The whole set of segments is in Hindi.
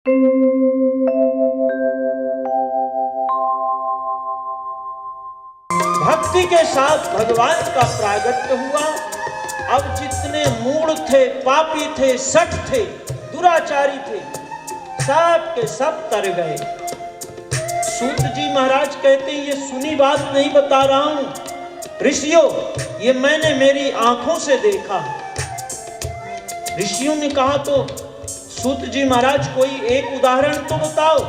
भक्ति के साथ भगवान का प्रागट्य हुआ। अब जितने मूढ़ थे, पापी थे, सठ थे, दुराचारी थे, सब के सब तर गए। सूत जी महाराज कहते हैं, ये सुनी बात नहीं बता रहा हूं ऋषियों, ये मैंने मेरी आंखों से देखा। ऋषियों ने कहा, तो सूत जी महाराज कोई एक उदाहरण तो बताओ।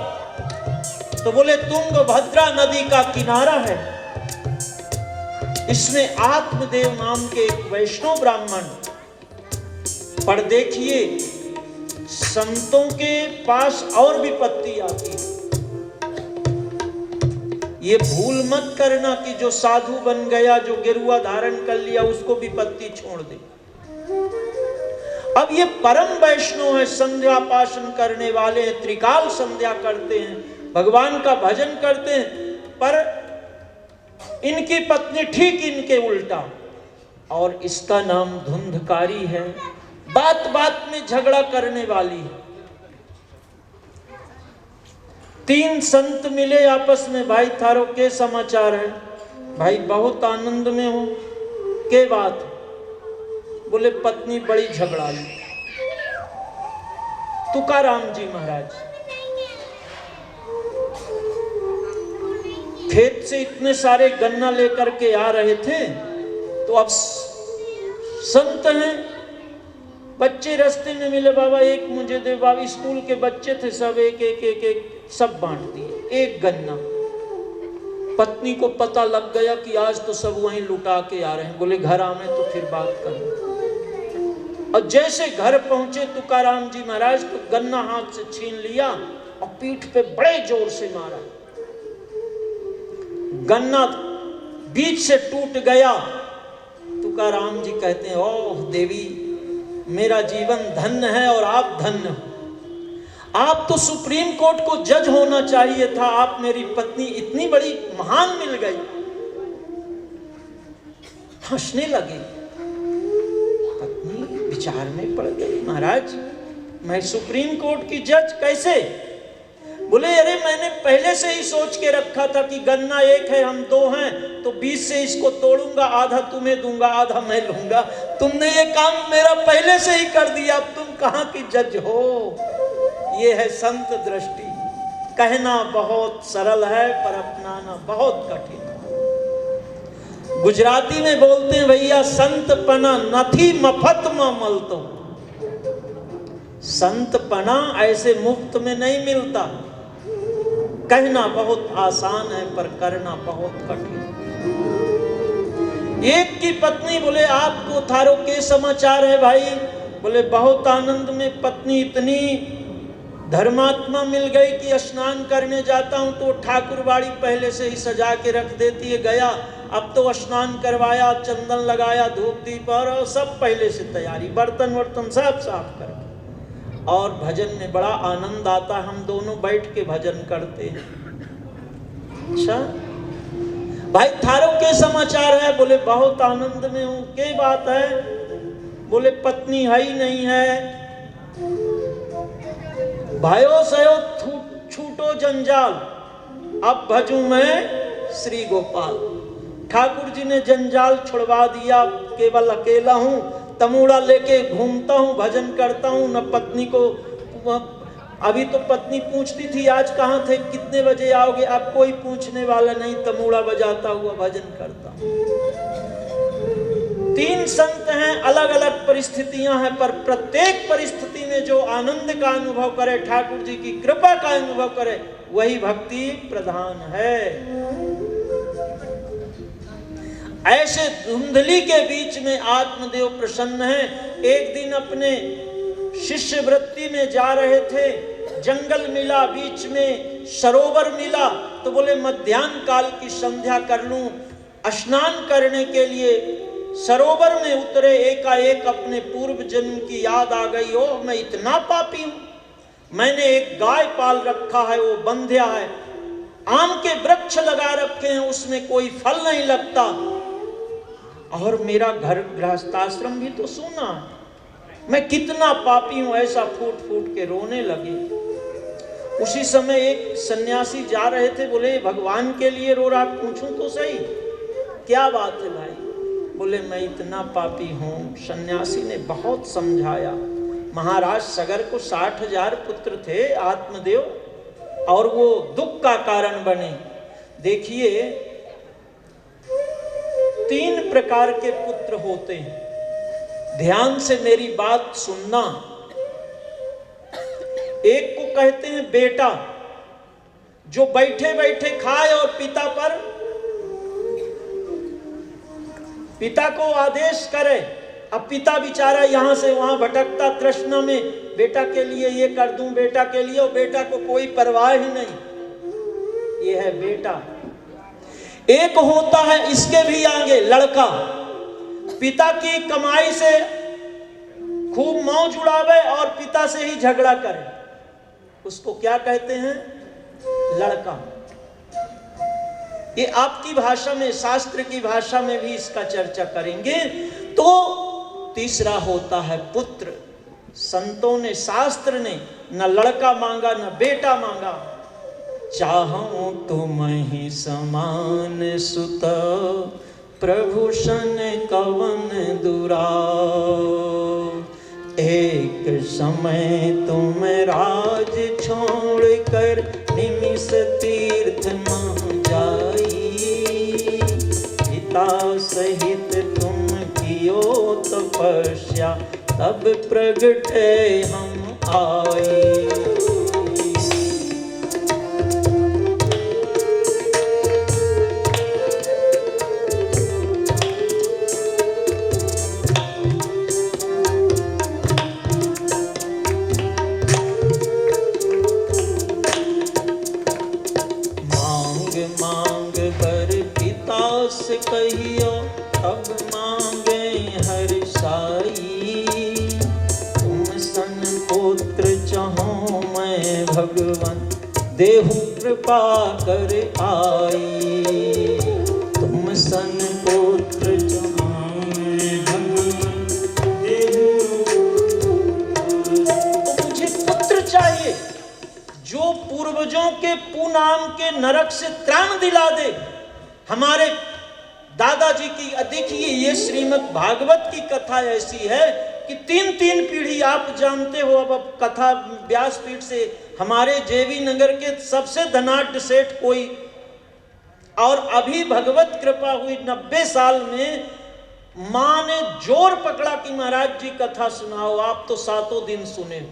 तो बोले, तुंगभद्रा नदी का किनारा है, इसमें आत्मदेव नाम के एक वैष्णव ब्राह्मण, पर देखिए संतों के पास और विपत्ति आती है। ये भूल मत करना कि जो साधु बन गया, जो गेरुआ धारण कर लिया, उसको विपत्ति छोड़ दे। अब ये परम वैष्णव है, संध्या पाशन करने वाले हैं, त्रिकाल संध्या करते हैं, भगवान का भजन करते हैं, पर इनकी पत्नी ठीक इनके उल्टा, और इसका नाम धुंधकारी है, बात बात में झगड़ा करने वाली है। 3 संत मिले आपस में, भाई थारो के समाचार है? भाई बहुत आनंद में हूं, के बात? बोले पत्नी बड़ी झगड़ालू। तुकाराम जी महाराज खेत से इतने सारे गन्ना लेकर के आ रहे थे, तो अब संत हैं, बच्चे रास्ते में मिले, बाबा एक मुझे दे। बाबा स्कूल के बच्चे थे, सब एक एक एक एक सब बांट दिए, एक गन्ना। पत्नी को पता लग गया कि आज तो सब वहीं लुटा के आ रहे हैं। बोले घर आवे तो फिर बात करें। और जैसे घर पहुंचे तुकाराम जी महाराज, तो गन्ना हाथ से छीन लिया और पीठ पे बड़े जोर से मारा। गन्ना बीच से टूट गया। तुकाराम जी कहते हैं, ओह देवी, मेरा जीवन धन्य है और आप धन्य हो। आप तो सुप्रीम कोर्ट को जज होना चाहिए था, आप मेरी पत्नी इतनी बड़ी महान मिल गई। हंसने लगे। पत्नी विचार में पड़ गई, महाराज मैं सुप्रीम कोर्ट की जज कैसे? बोले अरे मैंने पहले से ही सोच के रखा था कि गन्ना एक है, हम 2 हैं, तो 20 से इसको तोड़ूंगा, आधा तुम्हें दूंगा, आधा मैं लूंगा। तुमने ये काम मेरा पहले से ही कर दिया, अब तुम कहां की जज हो? ये है संत दृष्टि। कहना बहुत सरल है, पर अपनाना बहुत कठिन है। गुजराती में बोलते हैं, भैया संत पना नथी मफत में मलतो। संत पना ऐसे मुफ्त में नहीं मिलता। कहना बहुत आसान है, पर करना बहुत कठिन। एक की पत्नी बोले, आपको थारो के समाचार है भाई? बोले बहुत आनंद में, पत्नी इतनी धर्मात्मा मिल गई कि स्नान करने जाता हूं तो ठाकुरबाड़ी पहले से ही सजा के रख देती है। गया, अब तो स्नान करवाया, चंदन लगाया, धूप दीप और सब पहले से तैयारी, बर्तन वर्तन सब साफ कर। और भजन में बड़ा आनंद आता, हम दोनों बैठ के भजन करते हैं। अच्छा भाई थारो के समाचार है? बोले बहुत आनंद में हूं, के बात है? बोले पत्नी है ही नहीं है। भयो सयो छूटो जंजाल, अब भजूं मैं श्री गोपाल। ठाकुर जी ने जंजाल छुड़वा दिया, केवल अकेला हूं, तमूड़ा लेके घूमता हूं, भजन करता हूं। न पत्नी को, अभी तो पत्नी पूछती थी आज कहाँ थे, कितने बजे आओगे, अब कोई पूछने वाला नहीं, तमूड़ा बजाता हुआ भजन करता हूं। 3 संत हैं, अलग अलग परिस्थितियां हैं, पर प्रत्येक परिस्थिति में जो आनंद का अनुभव करे, ठाकुर जी की कृपा का अनुभव करे, वही भक्ति प्रधान है। ऐसे धुंधली के बीच में आत्मदेव प्रसन्न है। एक दिन अपने शिष्य वृत्ति में जा रहे थे, जंगल मिला, बीच में सरोवर मिला, तो बोले मध्याह्न काल की संध्या कर लूं। स्नान करने के लिए सरोवर में उतरे, एकाएक अपने पूर्व जन्म की याद आ गई। ओह मैं इतना पापी हूं, मैंने एक गाय पाल रखा है, वो बंध्या है, आम के वृक्ष लगा रखे हैं, उसमें कोई फल नहीं लगता, और मेरा घर गृहस्थाश्रम भी तो सूना है, मैं कितना पापी हूं। ऐसा फूट फूट के रोने लगे। उसी समय एक सन्यासी जा रहे थे, बोले भगवान के लिए रो रहा, पूछूं तो सही क्या बात है भाई? बोले मैं इतना पापी हूँ। सन्यासी ने बहुत समझाया। महाराज सगर को 60,000 पुत्र थे आत्मदेव, और वो दुख का कारण बने। देखिए 3 प्रकार के पुत्र होते हैं, ध्यान से मेरी बात सुनना। एक को कहते हैं बेटा, जो बैठे बैठे खाए और पिता को आदेश करे। अब पिता बेचारा यहां से वहां भटकता तृष्णा में, बेटा के लिए ये कर दूं, बेटा के लिए, और बेटा को कोई परवाह ही नहीं। ये है बेटा। एक होता है इसके भी आगे लड़का, पिता की कमाई से खूब मौज उड़ावे और पिता से ही झगड़ा करे, उसको क्या कहते हैं? लड़का। ये आपकी भाषा में, शास्त्र की भाषा में भी इसका चर्चा करेंगे। तो तीसरा होता है पुत्र। संतों ने, शास्त्र ने न लड़का मांगा न बेटा मांगा। चाहूं तुम ही समान सुत, प्रभु सन कवन दुराव। एक समय तुम राज छोड़ कर निमिष तीर्थ न जाई। पिता सहित तुम कियो तपस्या, तब प्रगटे हम आए। कहियो अब मांगे हर साई। तुम सन पुत्र चाहो मैं भगवान, देहु कृपा कर आई। तुम सन पुत्र चाहो मैं भगवान, मुझे पुत्र चाहिए जो पूर्वजों के पुनाम के नरक से त्राण दिला दे। हमारे दादाजी की, देखिए ये श्रीमद् भागवत की कथा ऐसी है कि 3-3 पीढ़ी आप जानते हो। अब कथा व्यासपीठ से हमारे जेवी नगर के सबसे धनाढ्य सेठ कोई, और अभी भगवत कृपा हुई 90 साल में माँ ने जोर पकड़ा कि महाराज जी कथा सुनाओ। आप तो 7 दिन सुने,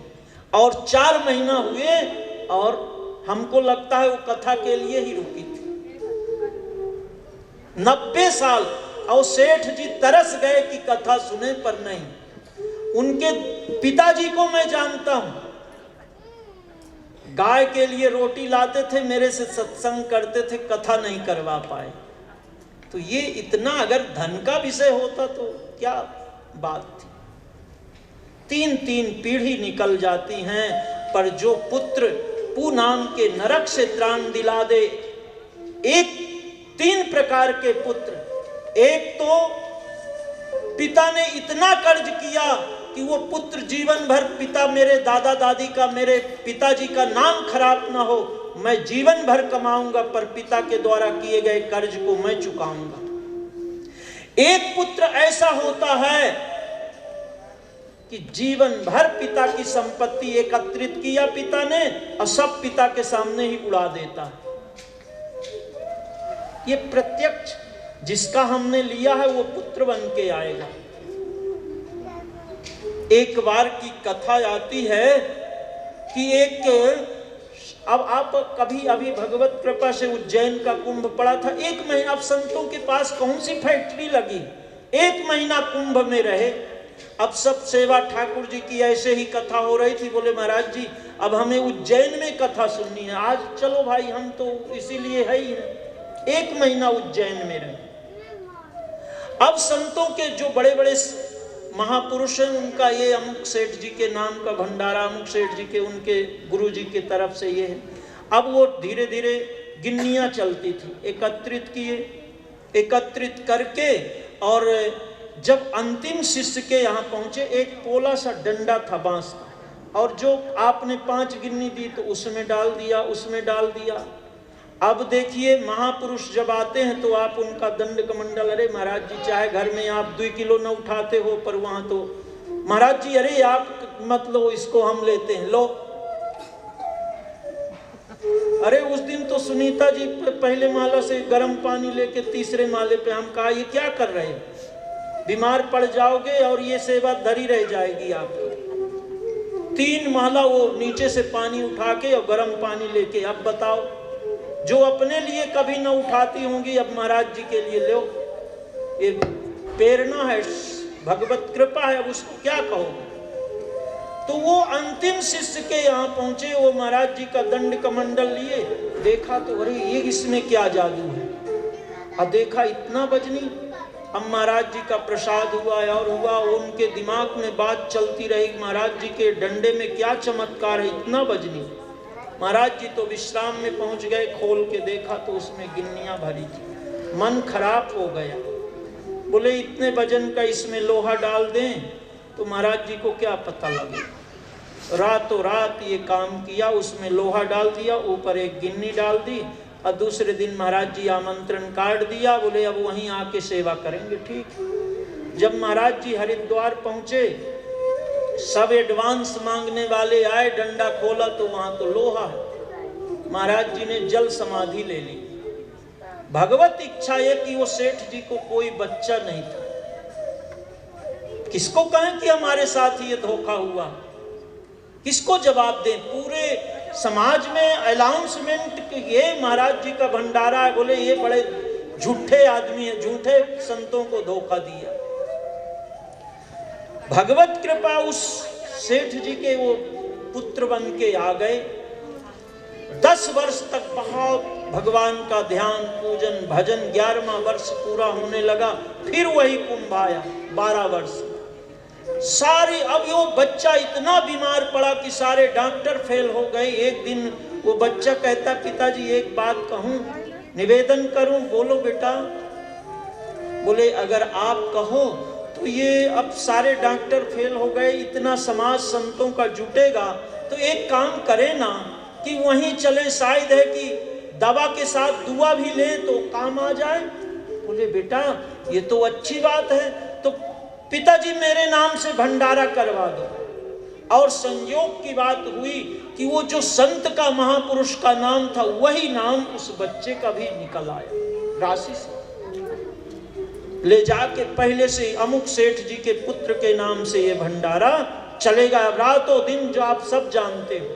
और 4 महीना हुए, और हमको लगता है वो कथा के लिए ही रुकी थी। 90 साल, और सेठ जी तरस गए कि कथा सुने, पर नहीं। उनके पिताजी को मैं जानता हूं, गाय के लिए रोटी लाते थे, मेरे से सत्संग करते थे, कथा नहीं करवा पाए। तो ये इतना अगर धन का विषय होता तो क्या बात थी। 3-3 पीढ़ी निकल जाती हैं, पर जो पुत्र पुनाम के नरक से त्राण दिला दे। एक 3 प्रकार के पुत्र। एक तो पिता ने इतना कर्ज किया कि वो पुत्र जीवन भर, पिता मेरे दादा दादी का, मेरे पिताजी का नाम खराब ना हो, मैं जीवन भर कमाऊंगा, पर पिता के द्वारा किए गए कर्ज को मैं चुकाऊंगा। एक पुत्र ऐसा होता है कि जीवन भर पिता की संपत्ति एकत्रित किया पिता ने, और सब पिता के सामने ही उड़ा देता है। ये प्रत्यक्ष जिसका हमने लिया है वो पुत्र बन के आएगा। एक बार की कथा आती है कि अब आप कभी अभी भगवत कृपा से उज्जैन का कुंभ पड़ा था। 1 महीना, अब संतों के पास कौन सी फैक्ट्री लगी, 1 महीना कुंभ में रहे। अब सब सेवा ठाकुर जी की ऐसे ही कथा हो रही थी। बोले महाराज जी अब हमें उज्जैन में कथा सुननी है, आज चलो भाई, हम तो इसीलिए है ही है। 1 महीना उज्जैन में रहे। अब संतों के जो बड़े बड़े महापुरुष हैं, उनका ये अमुक सेठ जी के नाम का भंडारा, अमुक सेठ जी के, उनके गुरु जी की तरफ से ये है। अब वो धीरे धीरे गिन्नियाँ चलती थी, एकत्रित किए, एकत्रित करके, और जब अंतिम शिष्य के यहाँ पहुंचे, एक पोला सा डंडा था बांस का, और जो आपने 5 गिन्नी दी तो उसमें डाल दिया, उसमें डाल दिया। अब देखिए महापुरुष जब आते हैं तो आप उनका दंड कमंडल, अरे महाराज जी चाहे घर में आप 2 किलो न उठाते हो, पर वहां तो महाराज जी अरे आप मत लो, इसको हम लेते हैं, लो। अरे उस दिन तो सुनीता जी पहले माला से गर्म पानी लेके तीसरे माले पे, हम कहा ये क्या कर रहे हैं, बीमार पड़ जाओगे और ये सेवा धरी रह जाएगी आपकी। 3 माला वो नीचे से पानी उठा के और गर्म पानी लेके, अब बताओ जो अपने लिए कभी न उठाती होंगी अब महाराज जी के लिए लो। ये प्रेरणा है, भगवत कृपा है, अब उसको क्या कहोगे। तो वो अंतिम शिष्य के यहाँ पहुंचे, वो महाराज जी का दंड कमंडल लिए, देखा तो अरे ये इसमें क्या जादू है, अब देखा इतना बजनी। अब महाराज जी का प्रसाद हुआ और हुआ, उनके दिमाग में बात चलती रही, महाराज जी के डंडे में क्या चमत्कार है, इतना बजनी। महाराज जी तो विश्राम में पहुंच गए, खोल के देखा तो उसमें गिन्नियां भरी थी। मन खराब हो गया, बोले इतने वजन का इसमें लोहा डाल दें तो महाराज जी को क्या पता लगे। रातों रात ये काम किया, उसमें लोहा डाल दिया, ऊपर एक गिन्नी डाल दी, और दूसरे दिन महाराज जी आमंत्रण कार्ड दिया, बोले अब वहीं आके सेवा करेंगे। ठीक। जब महाराज जी हरिद्वार पहुंचे, सब एडवांस मांगने वाले आए, डंडा खोला तो वहां तो लोहा है। महाराज जी ने जल समाधि ले ली। भगवत इच्छा है कि वो सेठ जी को कोई बच्चा नहीं था, किसको कहें कि हमारे साथ ये धोखा हुआ, किसको जवाब दें। पूरे समाज में अनाउंसमेंट कि ये महाराज जी का भंडारा है, बोले ये बड़े झूठे आदमी है, झूठे संतों को धोखा दिया। भगवत कृपा, उस सेठ जी के वो पुत्र बन के आ गए। 10 वर्ष तक बहुत भगवान का ध्यान, पूजन, भजन। 11वां वर्ष पूरा होने लगा, फिर वही कुंभ आया। 12 वर्ष सारी। अब वो बच्चा इतना बीमार पड़ा कि सारे डॉक्टर फेल हो गए। एक दिन वो बच्चा कहता, पिताजी एक बात कहूं, निवेदन करूं। बोलो बेटा। बोले अगर आप कहो तो ये अब सारे डॉक्टर फेल हो गए, इतना समाज संतों का जुटेगा, तो एक काम करें ना कि वहीं चले, शायद है कि दवा के साथ दुआ भी लें तो काम आ जाए। बोले बेटा ये तो अच्छी बात है, तो पिताजी मेरे नाम से भंडारा करवा दो। और संयोग की बात हुई कि वो जो संत का, महापुरुष का नाम था, वही नाम उस बच्चे का भी निकल आया राशि से। ले जाके पहले से अमुक सेठ जी के पुत्र के नाम से ये भंडारा चलेगा रातों दिन, जो आप सब जानते हो।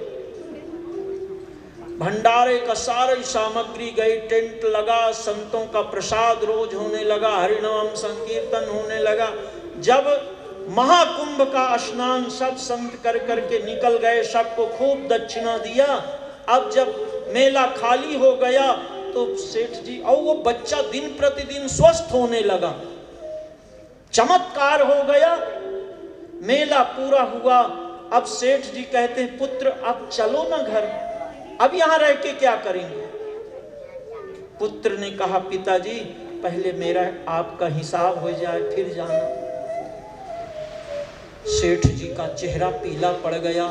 भंडारे का सारी सामग्री गई, टेंट लगा, संतों का प्रसाद रोज होने लगा, हरिनाम संकीर्तन होने लगा। जब महाकुंभ का स्नान सब संत कर करके निकल गए, सबको खूब दक्षिणा दिया। अब जब मेला खाली हो गया तो सेठ जी और वो बच्चा दिन प्रतिदिन स्वस्थ होने लगा, चमत्कार हो गया, मेला पूरा हुआ। अब सेठ जी कहते हैं, पुत्र अब चलो ना घर, अब यहां रह के क्या करेंगे। पुत्र ने कहा, पिताजी पहले मेरा आपका हिसाब हो जाए फिर जाना। सेठ जी का चेहरा पीला पड़ गया।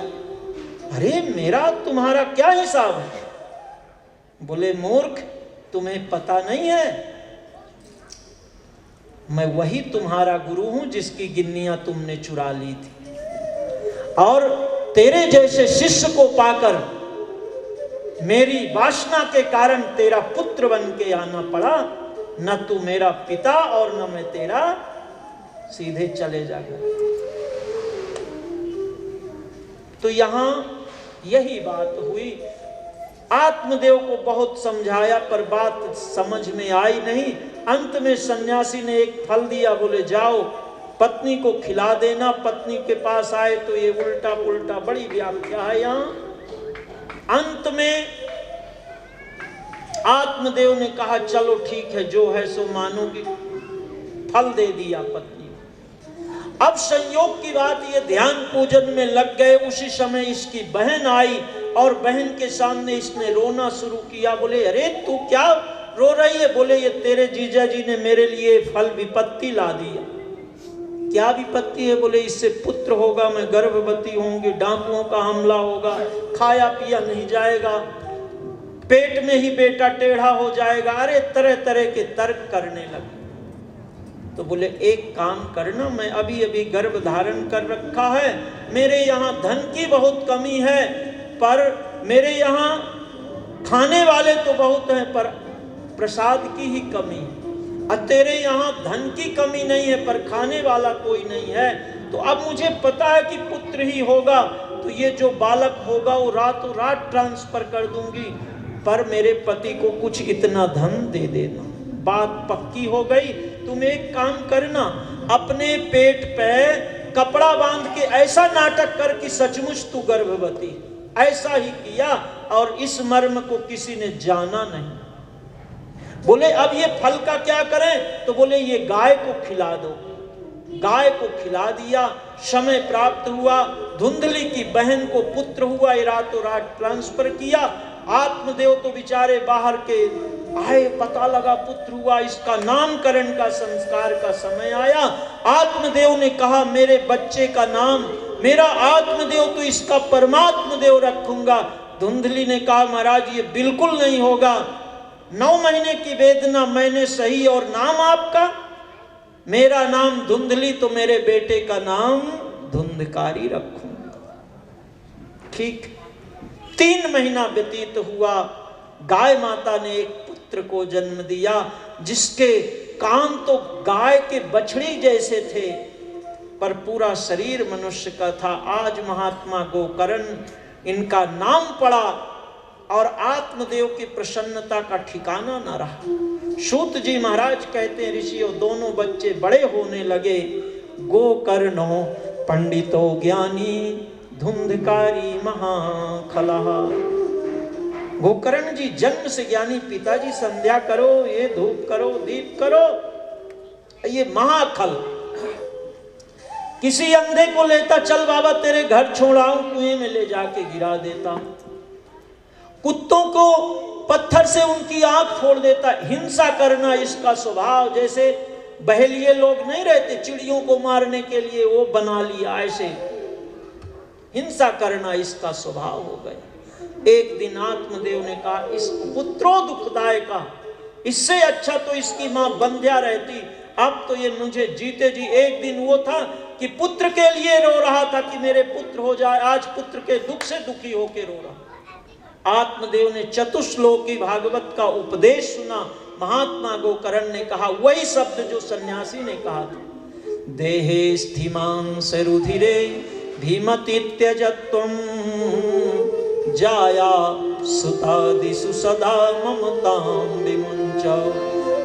अरे मेरा तुम्हारा क्या हिसाब है। बोले मूर्ख, तुम्हें पता नहीं है, मैं वही तुम्हारा गुरु हूं जिसकी गिन्नियां तुमने चुरा ली थी, और तेरे जैसे शिष्य को पाकर मेरी वासना के कारण तेरा पुत्र बन के आना पड़ा। न तू मेरा पिता और न मैं तेरा, सीधे चले जाकर। तो यहां यही बात हुई। आत्मदेव को बहुत समझाया पर बात समझ में आई नहीं। अंत में सन्यासी ने एक फल दिया, बोले जाओ पत्नी को खिला देना। पत्नी के पास आए तो ये उल्टा पुल्टा बड़ी व्याख्या है यहां। अंत में आत्मदेव ने कहा चलो ठीक है, जो है सो मानोगी, फल दे दिया पत्नी। अब संयोग की बात, ये ध्यान पूजन में लग गए। उसी समय इसकी बहन आई और बहन के सामने इसने रोना शुरू किया। बोले अरे तू क्या रो रही है। बोले ये तेरे जीजा जी ने मेरे लिए फल विपत्ति ला दिया। क्या विपत्ति है? बोले इससे पुत्र होगा, मैं गर्भवती होंगी, डाकुओं का हमला होगा, खाया पिया नहीं जाएगा, पेट में ही बेटा टेढ़ा हो जाएगा। अरे तरह तरह के तर्क करने लगे। तो बोले एक काम करना, मैं अभी अभी गर्भ धारण कर रखा है, मेरे यहाँ धन की बहुत कमी है, पर मेरे यहाँ खाने वाले तो बहुत हैं, पर प्रसाद की ही कमी। और तेरे यहाँ धन की कमी नहीं है, पर खाने वाला कोई नहीं है। तो अब मुझे पता है कि पुत्र ही होगा, तो ये जो बालक होगा वो रातों रात ट्रांसफर कर दूंगी, पर मेरे पति को कुछ इतना धन दे देना। बात पक्की हो गई। तुम एक काम करना, अपने पेट पे कपड़ा बांध के ऐसा नाटक कर कि सचमुच तू गर्भवती। ऐसा ही किया और इस मर्म को किसी ने जाना नहीं। बोले अब ये फल का क्या करें? तो बोले ये गाय को खिला दो। गाय को खिला दिया, समय प्राप्त हुआ, धुंधली की बहन को पुत्र हुआ, रातों रात ट्रांसफर किया। आत्मदेव तो बेचारे बाहर के आए, पता लगा पुत्र हुआ, इसका नामकरण का संस्कार का समय आया। आत्मदेव ने कहा मेरे बच्चे का नाम, मेरा आत्मदेव तो इसका परमात्मदेव रखूंगा। धुंधली ने कहा महाराज ये बिल्कुल नहीं होगा, 9 महीने की वेदना मैंने सही और नाम आपका? मेरा नाम धुंधली तो मेरे बेटे का नाम धुंधकारी रखूंगा। ठीक 3 महीना व्यतीत हुआ, गाय माता ने एक पुत्र को जन्म दिया, जिसके कान तो गाय के बछड़ी जैसे थे, पर पूरा शरीर मनुष्य का था। आज महात्मा गोकर्ण इनका नाम पड़ा और आत्मदेव की प्रसन्नता का ठिकाना न रहा। सूत जी महाराज कहते हैं ऋषियों, दोनों बच्चे बड़े होने लगे। गोकर्णो पंडितो ज्ञानी धुंधकारी महाखला। गोकर्ण जी जन्म से ज्ञानी, पिताजी संध्या करो, ये धूप करो, दीप करो, ये महाखल। किसी अंधे को लेता, चल बाबा तेरे घर छोड़ाऊं, कुएं में ले जाके गिरा देता। कुत्तों को पत्थर से उनकी आंख फोड़ देता। हिंसा करना इसका स्वभाव, जैसे बहेलिए लोग नहीं रहते चिड़ियों को मारने के लिए, वो बना लिया। ऐसे हिंसा करना इसका स्वभाव हो गया। एक दिन आत्मदेव ने कहा इस पुत्रो दुखदाय का, इससे अच्छा तो इसकी मां बंध्या रहती। अब तो ये मुझे जीते जी, एक दिन वो था कि पुत्र के लिए रो रहा था कि मेरे पुत्र हो जाए, आज पुत्र के दुख से दुखी होके रो रहा। आत्मदेव ने चतुश्लोकी भागवत का उपदेश सुना। महात्मा गोकर्ण ने कहा वही शब्द जो सन्यासी ने कहा था, देहे स्थिमांस रुधिरे भीमति त्यजत्वं जाया सुतादिषु सदा ममतां विमुञ्च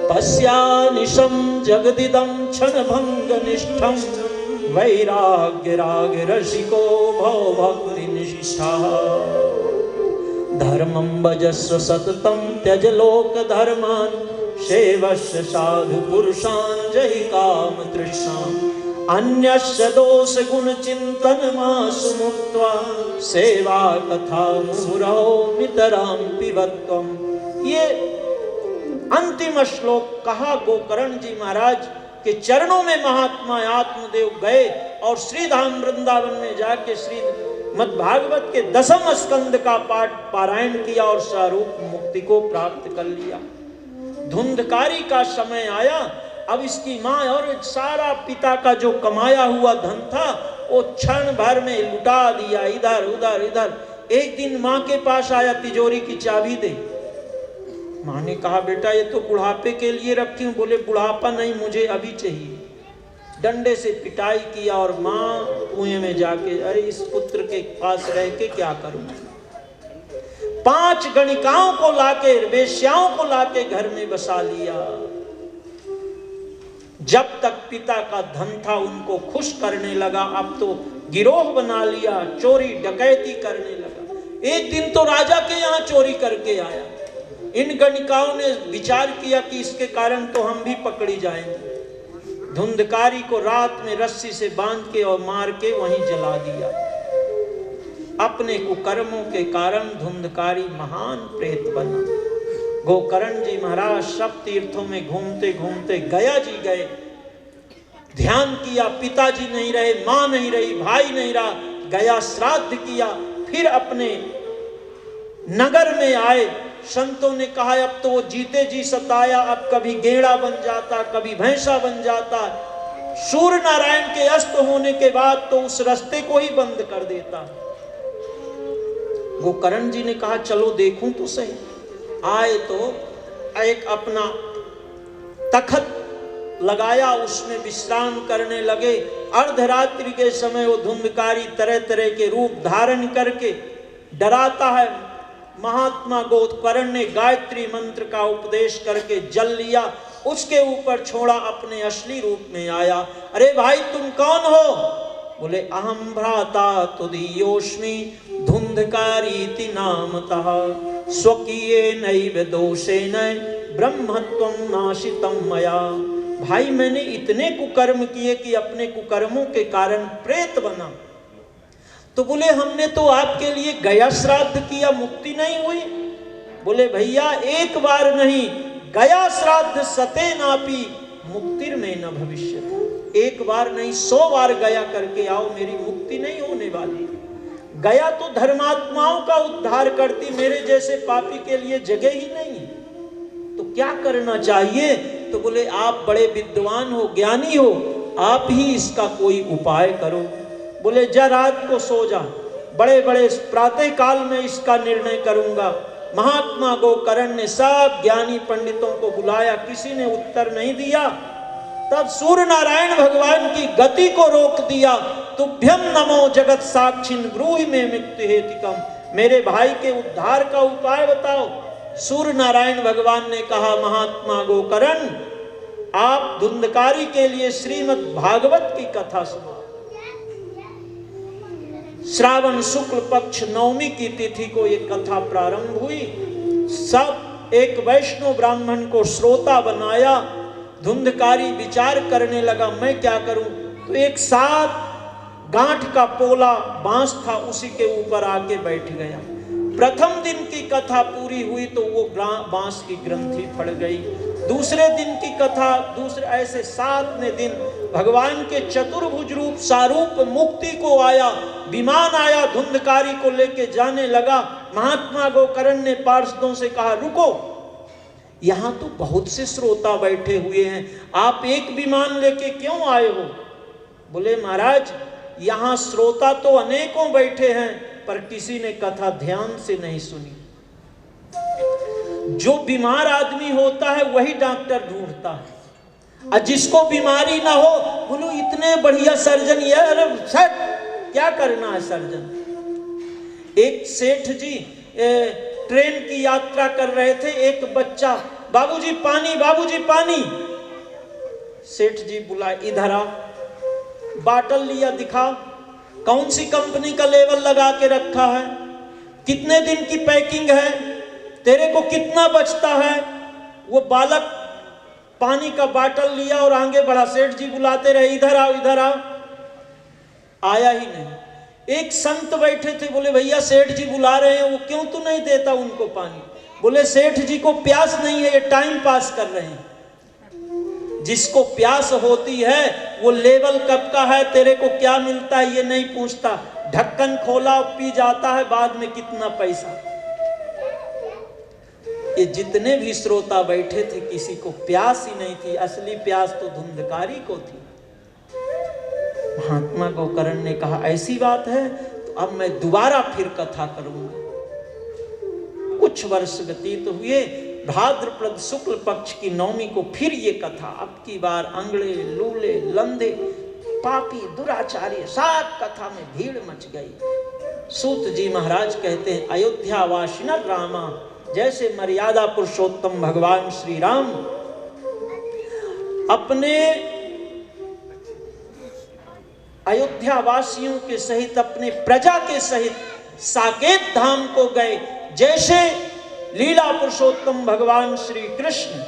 पश्यानिशं जगदिदं क्षणभङ्गनिष्ठं वैराग्य राग रसिको भवभक्तिनिष्ठः धर्मं भजस्व सततं त्यज लोक धर्मान् सेवस्य साधु पुरुषान् जहि काम तृष्णाम् अन्यस्य दोष गुण चिंतन मासु मुक्त्वा सेवा कथा मुहुरहो मितरां पिबत्वम्। ये अंतिम श्लोक कहा गोकर्ण जी महाराज के चरणों में महात्मा आत्मदेव गए और श्रीधाम वृंदावन में जाके श्रीमद् भागवत के 10वें स्कंद का पाठ पारायण किया और स्वरूप मुक्ति को प्राप्त कर लिया। धुंधकारी का समय आया। अब इसकी माँ और सारा पिता का जो कमाया हुआ धन था वो क्षण भर में लुटा दिया, इधर उधर इधर। एक दिन माँ के पास आया, तिजोरी की चाबी दे। माँ ने कहा बेटा ये तो बुढ़ापे के लिए रखी हूँ। बोले बुढ़ापा नहीं, मुझे अभी चाहिए। डंडे से पिटाई किया और माँ कुएं में जाके, अरे इस पुत्र के पास रह के क्या करूं। 5 गणिकाओं को लाके, वेश्याओं को लाके घर में बसा लिया। जब तक पिता का धन था उनको खुश करने लगा, अब तो गिरोह बना लिया, चोरी डकैती करने लगा। एक दिन तो राजा के यहाँ चोरी करके आया। इन गणिकाओं ने विचार किया कि इसके कारण तो हम भी पकड़ी जाएंगे। धुंधकारी को रात में रस्सी से बांध के और मार के वहीं जला दिया। अपने कुकर्मों के कारण धुंधकारी महान प्रेत बना। गोकर्ण जी महाराज सब तीर्थों में घूमते घूमते गया जी गए। ध्यान किया, पिताजी नहीं रहे, माँ नहीं रही, भाई नहीं रहा, गया श्राद्ध किया, फिर अपने नगर में आए। संतों ने कहा अब तो वो जीते जी सताया, अब कभी गेड़ा बन जाता, कभी भैंसा बन जाता, सूर्य नारायण के अस्त होने के बाद तो उस रास्ते को ही बंद कर देता। गोकर्ण जी ने कहा चलो देखूं तो सही। आए तो एक अपना तखत लगाया, उसमें विश्राम करने लगे। अर्धरात्रि के समय वो धुंधकारी तरह तरह के रूप धारण करके डराता है। महात्मा गोकर्ण ने गायत्री मंत्र का उपदेश करके जल लिया, उसके ऊपर छोड़ा, अपने असली रूप में आया। अरे भाई तुम कौन हो? बोले अहम भ्राता तुदीयोस्मि धुंधकारीति नामतः स्वकीये नैव दोषेन ब्रह्मत्वं नाशितं मया। भाई मैंने इतने कुकर्म किए कि अपने कुकर्मों के कारण प्रेत बना। तो बोले हमने तो आपके लिए गया श्राद्ध किया, मुक्ति नहीं हुई। बोले भैया एक बार नहीं, गया श्राद्ध सते नापी मुक्तिर में न भविष्य। एक बार नहीं 100 बार गया करके आओ, मेरी मुक्ति नहीं होने वाली। गया तो धर्मात्माओं का उद्धार करती, मेरे जैसे पापी के लिए जगह ही नहीं। तो क्या करना चाहिए? तो बोले आप बड़े विद्वान हो, ज्ञानी हो, आप ही इसका कोई उपाय करो। बोले जा रात को सो जा, बड़े बड़े प्रातः काल में इसका निर्णय करूंगा। महात्मा गोकर्ण ने सब ज्ञानी पंडितों को बुलाया, किसी ने उत्तर नहीं दिया। तब सूर्य नारायण भगवान की गति को रोक दिया। तुभ्यम नमो जगत साक्षिन् ब्रूहि मे मुक्ति हेतिकम। मेरे भाई के उद्धार का उपाय बताओ। सूर्य नारायण भगवान ने कहा महात्मा गोकर्ण आप धुंधकारी के लिए श्रीमद् भागवत की कथा सुनो। श्रावण शुक्ल पक्ष नवमी की तिथि को ये कथा प्रारंभ हुई। सब एक वैष्णव ब्राह्मण को श्रोता बनाया। धुंधकारी विचार करने लगा मैं क्या करूं। तो एक 7 गांठ का पोला बांस था, उसी के ऊपर आके बैठ गया। प्रथम दिन की कथा पूरी हुई तो वो बांस की ग्रंथि फट गई। दूसरे दिन की कथा, दूसरे ऐसे 7वें दिन भगवान के चतुर्भुज रूप सारूप मुक्ति को आया, विमान आया, धुंधकारी को लेके जाने लगा। महात्मा गोकर्ण ने पार्षदों से कहा रुको, यहाँ तो बहुत से श्रोता बैठे हुए हैं, आप एक विमान लेके क्यों आए हो? बोले महाराज यहाँ श्रोता तो अनेकों बैठे हैं, पर किसी ने कथा ध्यान से नहीं सुनी। जो बीमार आदमी होता है वही डॉक्टर ढूंढता है, और जिसको बीमारी ना हो बोलो इतने बढ़िया सर्जन ये, अरे सेठ क्या करना है सर्जन। एक सेठ जी ट्रेन की यात्रा कर रहे थे, एक बच्चा बाबूजी पानी, बाबूजी पानी। सेठ जी बुलाए, इधर आ। बाटल लिया, दिखा कौन सी कंपनी का लेवल लगा के रखा है, कितने दिन की पैकिंग है, तेरे को कितना बचता है। वो बालक पानी का बाटल लिया और आगे बढ़ा। सेठ जी बुलाते रहे इधर आओ इधर आओ, आया ही नहीं। एक संत बैठे थे, बोले भैया सेठ जी बुला रहे हैं, वो क्यों तू नहीं देता उनको पानी? बोले सेठ जी को प्यास नहीं है, ये टाइम पास कर रहे हैं। जिसको प्यास होती है वो लेवल कब का है, तेरे को क्या मिलता है ये नहीं पूछता, ढक्कन खोला पी जाता है, बाद में कितना पैसा। ये जितने भी श्रोता बैठे थे किसी को प्यास ही नहीं थी, असली प्यास तो धुंधकारी को थी। महात्मा गोकर्ण ने कहा ऐसी बात है तो अब मैं दोबारा फिर कथा करूंगा। कुछ वर्ष व्यतीत हुए, भाद्रपद शुक्ल पक्ष की नवमी को फिर ये कथा। अब की बार अंगड़े लूले लंदे पापी दुराचार्य सब कथा में भीड़ मच गई। सूत जी महाराज कहते हैं अयोध्या वासिना रामा, जैसे मर्यादा पुरुषोत्तम भगवान श्री राम अपने अयोध्या वासियों के सहित, अपने प्रजा के सहित साकेत धाम को गए। जैसे लीला पुरुषोत्तम भगवान श्री कृष्ण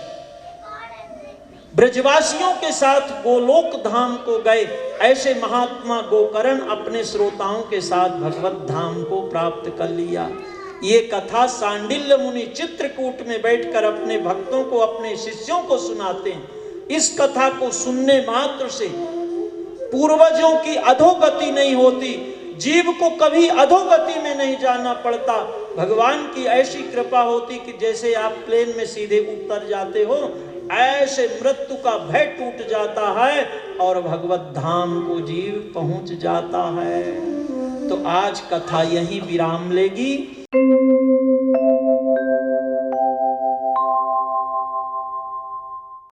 ब्रजवासियों के साथ गोलोक धाम को गए, ऐसे महात्मा गोकर्ण अपने श्रोताओं के साथ भगवत धाम को प्राप्त कर लिया। ये कथा सांडिल्य मुनि चित्रकूट में बैठकर अपने भक्तों को, अपने शिष्यों को सुनाते हैं। इस कथा को सुनने मात्र से पूर्वजों की अधोगति नहीं होती, जीव को कभी अधोगति में नहीं जाना पड़ता। भगवान की ऐसी कृपा होती कि जैसे आप प्लेन में सीधे उतर जाते हो, ऐसे मृत्यु का भय टूट जाता है और भगवत धाम को जीव पहुंच जाता है। तो आज कथा यहीं विराम लेगी।